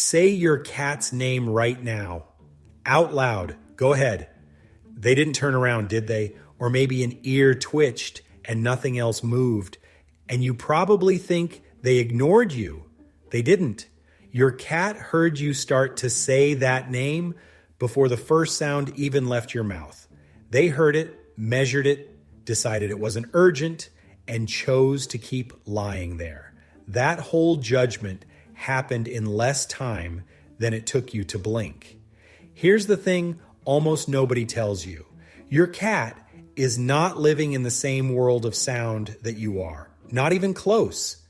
Say your cat's name right now, out loud. Go ahead. They didn't turn around, did they? Or maybe an ear twitched and nothing else moved. And you probably think they ignored you. They didn't. Your cat heard you start to say that name before the first sound even left your mouth. They heard it, measured it, decided it wasn't urgent, and chose to keep lying there. That whole judgment happened in less time than it took you to blink. Here's the thing almost nobody tells you. Your cat is not living in the same world of sound that you are, not even close.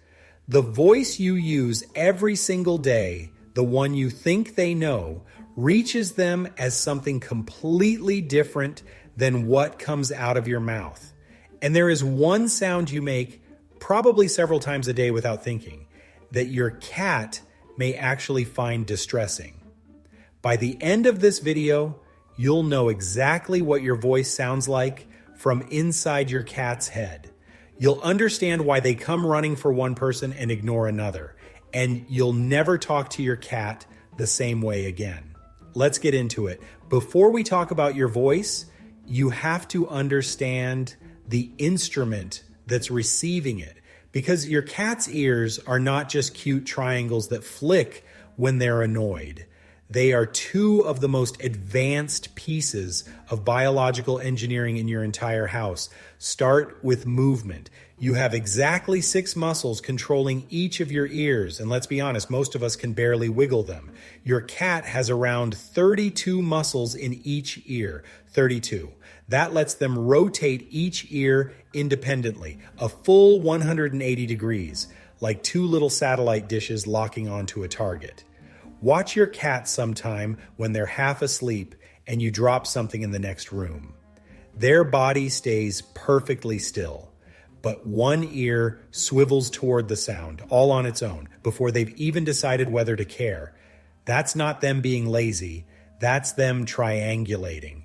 The voice you use every single day, the one you think they know, reaches them as something completely different than what comes out of your mouth. And there is one sound you make probably several times a day without thinking that your cat may actually find distressing. By the end of this video, you'll know exactly what your voice sounds like from inside your cat's head. You'll understand why they come running for one person and ignore another, and you'll never talk to your cat the same way again. Let's get into it. Before we talk about your voice, you have to understand the instrument that's receiving it, because your cat's ears are not just cute triangles that flick when they're annoyed. They are two of the most advanced pieces of biological engineering in your entire house. Start with movement. You have exactly 6 muscles controlling each of your ears, and let's be honest, most of us can barely wiggle them. Your cat has around 32 muscles in each ear, 32. That lets them rotate each ear independently, a full 180 degrees, like 2 little satellite dishes locking onto a target. Watch your cat sometime when they're half asleep and you drop something in the next room. Their body stays perfectly still, but one ear swivels toward the sound, all on its own, before they've even decided whether to care. That's not them being lazy, that's them triangulating.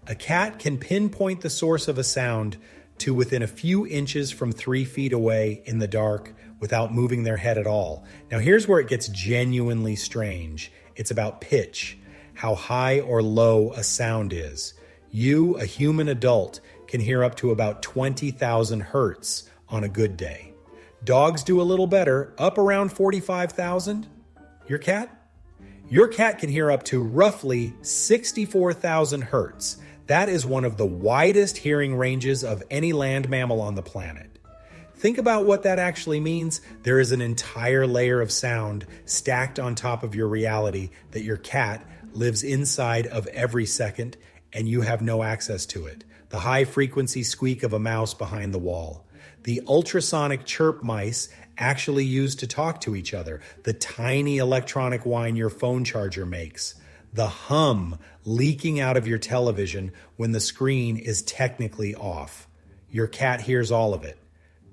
A cat can pinpoint the source of a sound to within a few inches from 3 feet away in the dark without moving their head at all. Now here's where it gets genuinely strange. It's about pitch, how high or low a sound is. You, a human adult, can hear up to about 20,000 hertz on a good day. Dogs do a little better, up around 45,000. Your cat? Your cat can hear up to roughly 64,000 hertz. That is one of the widest hearing ranges of any land mammal on the planet. Think about what that actually means. There is an entire layer of sound stacked on top of your reality that your cat lives inside of every second, and you have no access to it. The high-frequency squeak of a mouse behind the wall. The ultrasonic chirp mice actually use to talk to each other. The tiny electronic whine your phone charger makes. The hum leaking out of your television when the screen is technically off. Your cat hears all of it.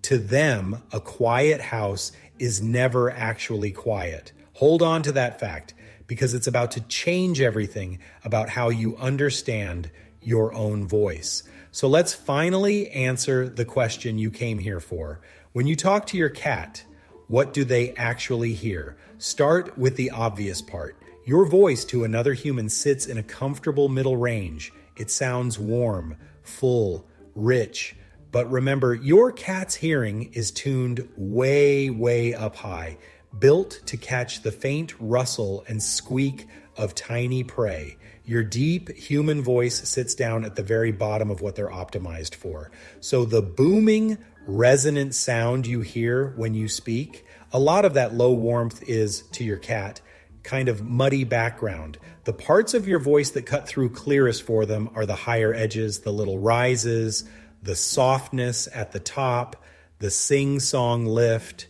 To them, a quiet house is never actually quiet. Hold on to that fact, because it's about to change everything about how you understand your own voice. So let's finally answer the question you came here for. When you talk to your cat, what do they actually hear? Start with the obvious part. Your voice to another human sits in a comfortable middle range. It sounds warm, full, rich. But remember, your cat's hearing is tuned way, way up high, built to catch the faint rustle and squeak of tiny prey. Your deep human voice sits down at the very bottom of what they're optimized for. So the booming, resonant sound you hear when you speak, a lot of that low warmth is, to your cat, kind of muddy background. The parts of your voice that cut through clearest for them are the higher edges, the little rises, the softness at the top, the sing-song lift.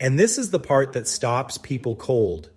And this is the part that stops people cold.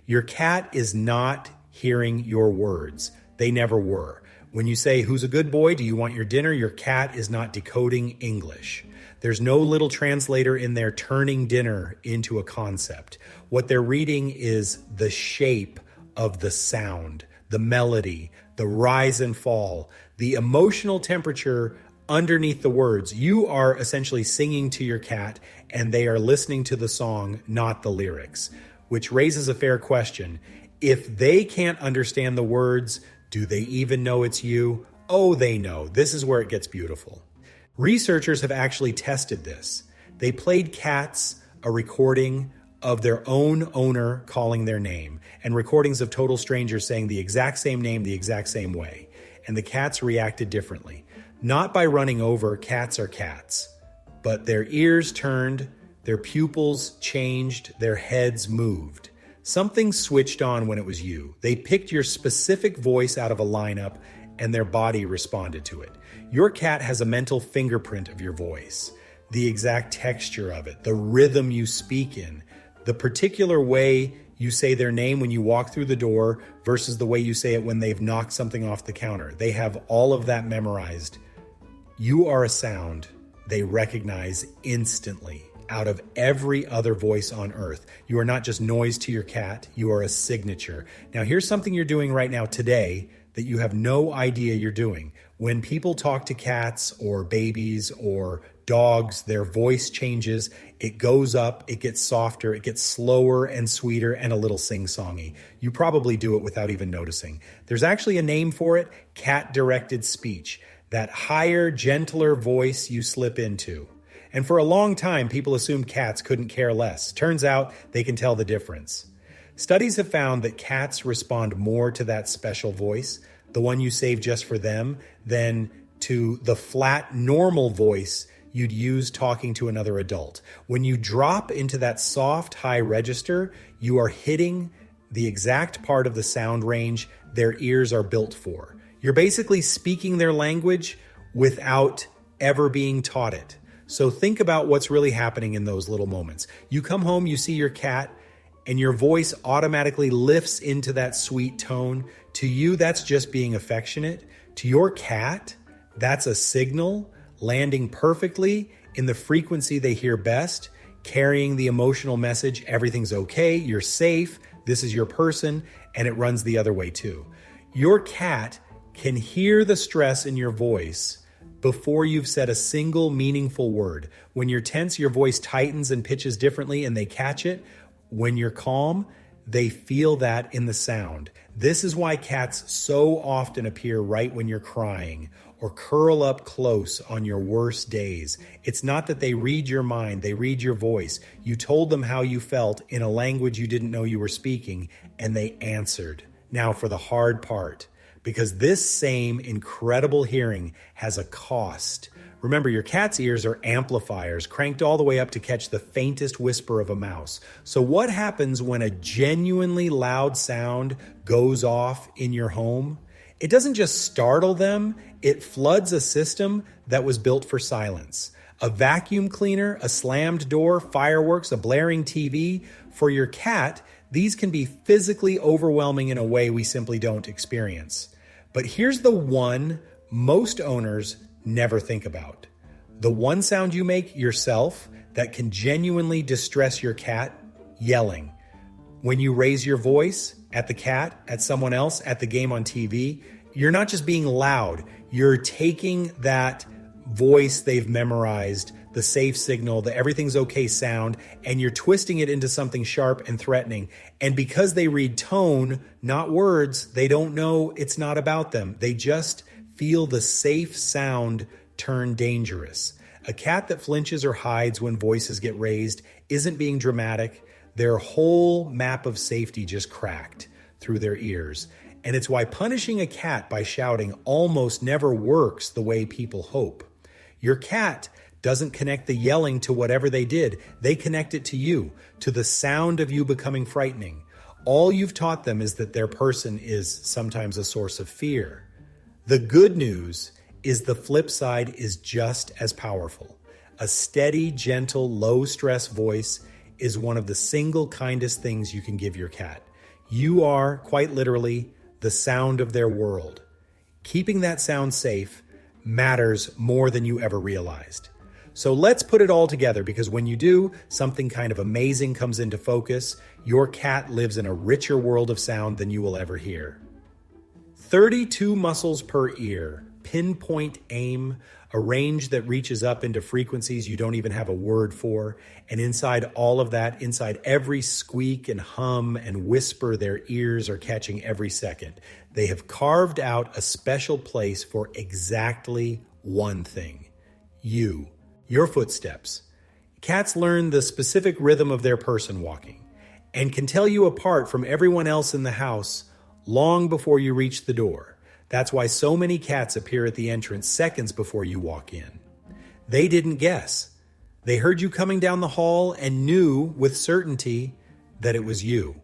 Your cat is not hearing your words. They never were. When you say, "Who's a good boy? Do you want your dinner?" your cat is not decoding English. There's no little translator in there turning dinner into a concept. What they're reading is the shape of the sound, the melody, the rise and fall, the emotional temperature underneath the words. You are essentially singing to your cat, and they are listening to the song, not the lyrics. which raises a fair question. If they can't understand the words, do they even know it's you? Oh, they know. This is where it gets beautiful. Researchers have actually tested this. They played cats a recording of their own owner calling their name and recordings of total strangers saying the exact same name the exact same way. And the cats reacted differently. Not by running over, cats are cats, but their ears turned, their pupils changed, their heads moved. Something switched on when it was you. They picked your specific voice out of a lineup and their body responded to it. Your cat has a mental fingerprint of your voice, the exact texture of it, the rhythm you speak in, the particular way you say their name when you walk through the door versus the way you say it when they've knocked something off the counter. They have all of that memorized. You are a sound they recognize instantly out of every other voice on earth. You are not just noise to your cat, you are a signature. Now here's something you're doing right now today that you have no idea you're doing. When people talk to cats or babies or dogs, their voice changes, it goes up, it gets softer, it gets slower and sweeter and a little sing-songy. You probably do it without even noticing. There's actually a name for it, cat-directed speech, that higher, gentler voice you slip into. And for a long time, people assumed cats couldn't care less. Turns out they can tell the difference. Studies have found that cats respond more to that special voice, the one you save just for them, than to the flat, normal voice you'd use talking to another adult. When you drop into that soft, high register, you are hitting the exact part of the sound range their ears are built for. You're basically speaking their language without ever being taught it. So think about what's really happening in those little moments. You come home, you see your cat, and your voice automatically lifts into that sweet tone. To you, that's just being affectionate. To your cat, that's a signal landing perfectly in the frequency they hear best, carrying the emotional message, everything's okay, you're safe, this is your person, and it runs the other way too. Your cat can hear the stress in your voice before you've said a single meaningful word. When you're tense, your voice tightens and pitches differently and they catch it. When you're calm, they feel that in the sound. This is why cats so often appear right when you're crying or curl up close on your worst days. It's not that they read your mind, they read your voice. You told them how you felt in a language you didn't know you were speaking, and they answered. Now for the hard part, because this same incredible hearing has a cost. Remember, your cat's ears are amplifiers cranked all the way up to catch the faintest whisper of a mouse. So what happens when a genuinely loud sound goes off in your home? It doesn't just startle them, it floods a system that was built for silence. A vacuum cleaner, a slammed door, fireworks, a blaring TV. For your cat, these can be physically overwhelming in a way we simply don't experience. But here's the one most owners never think about. The one sound you make yourself that can genuinely distress your cat: yelling. When you raise your voice at the cat, at someone else, at the game on TV, you're not just being loud, you're taking that voice they've memorized, the safe signal, the everything's okay sound, and you're twisting it into something sharp and threatening. And because they read tone, not words, they don't know it's not about them. They just feel the safe sound turn dangerous. A cat that flinches or hides when voices get raised isn't being dramatic. Their whole map of safety just cracked through their ears. And it's why punishing a cat by shouting almost never works the way people hope. Your cat doesn't connect the yelling to whatever they did. They connect it to you, to the sound of you becoming frightening. All you've taught them is that their person is sometimes a source of fear. The good news is the flip side is just as powerful. A steady, gentle, low-stress voice is one of the single kindest things you can give your cat. You are, quite literally, the sound of their world. Keeping that sound safe matters more than you ever realized. So let's put it all together, because when you do, something kind of amazing comes into focus. Your cat lives in a richer world of sound than you will ever hear. 32 muscles per ear. pinpoint aim, a range that reaches up into frequencies you don't even have a word for. And inside all of that, inside every squeak and hum and whisper their ears are catching every second, they have carved out a special place for exactly one thing: you, your footsteps. Cats learn the specific rhythm of their person walking and can tell you apart from everyone else in the house long before you reach the door. That's why so many cats appear at the entrance seconds before you walk in. They didn't guess. They heard you coming down the hall and knew with certainty that it was you.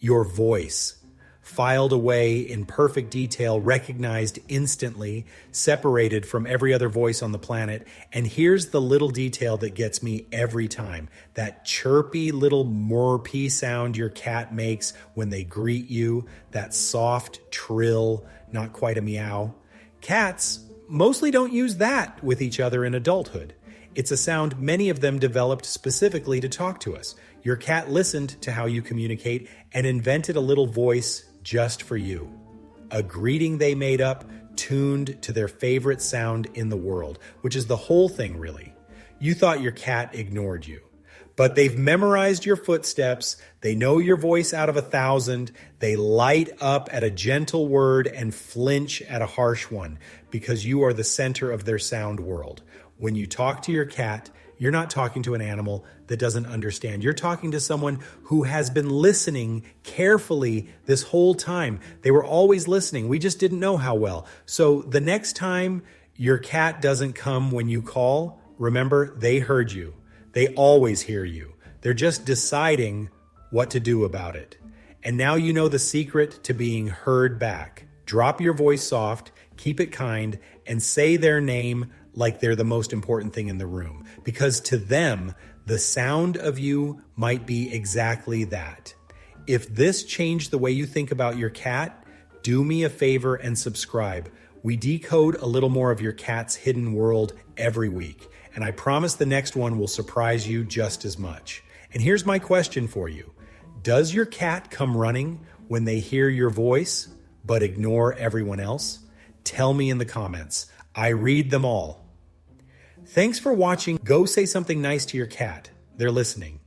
Your voice, filed away in perfect detail, recognized instantly, separated from every other voice on the planet. And here's the little detail that gets me every time: that chirpy little murpy sound your cat makes when they greet you, that soft trill, not quite a meow. Cats mostly don't use that with each other in adulthood. It's a sound many of them developed specifically to talk to us. Your cat listened to how you communicate and invented a little voice just for you. A greeting they made up, tuned to their favorite sound in the world, which is the whole thing, really. You thought your cat ignored you, but they've memorized your footsteps. They know your voice out of 1,000. They light up at a gentle word and flinch at a harsh one because you are the center of their sound world. When you talk to your cat, you're not talking to an animal that doesn't understand. You're talking to someone who has been listening carefully this whole time. They were always listening. We just didn't know how well. So the next time your cat doesn't come when you call, remember, they heard you. They always hear you. They're just deciding what to do about it. And now you know the secret to being heard back. Drop your voice soft, keep it kind, and say their name like they're the most important thing in the room. Because to them, the sound of you might be exactly that. If this changed the way you think about your cat, do me a favor and subscribe. We decode a little more of your cat's hidden world every week. And I promise the next one will surprise you just as much. And here's my question for you. Does your cat come running when they hear your voice, but ignore everyone else? Tell me in the comments. I read them all. Thanks for watching. Go say something nice to your cat. They're listening.